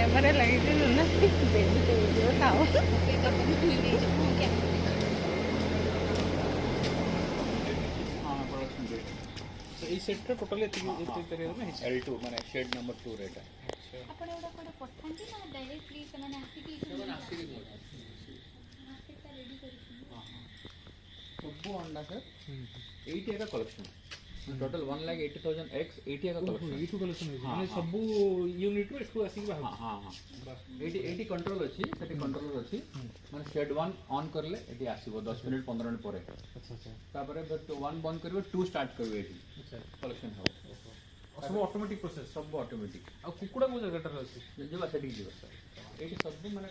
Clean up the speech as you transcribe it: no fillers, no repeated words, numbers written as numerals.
Camera लगी ना baby तो वीडियो खाओ এই সেটটা টোটালি এত করিয়া না L2 মানে শেড নাম্বার 2 রে এটা आपण एवढा कोड पठांती ना डायरेक्टली ସେମାନେ ଆସିକି मार्केटଟା रेडी କରିଛି ସବୁ अंडा सर 80 का कलेक्शन टोटल 1,80,000 एक्स 80 का कलेक्शन ଏଇଠୁ କଲେକ୍ସନ ହେଇଛି ମାନେ ସବୁ ୟୁନିଟ୍ ରୁ ଏଠୁ ଆସିକି ବାହାରୁଛି। हां हां 80 कंट्रोल अछि सेठी कंट्रोलर अछि माने शेड 1 ऑन करले एटी आसीबो 10 मिनिट 15 मिनिट परे। अच्छा अच्छा तापरे बट 1 बंद करबो 2 स्टार्ट करबो एटी अच्छा कलेक्शन हो सब ऑटोमेटिक प्रोसेस सब ऑटोमेटिक आ कुकुड़ा को जगह टर अछि जेबा सेठी जेबा सर एटी सब माने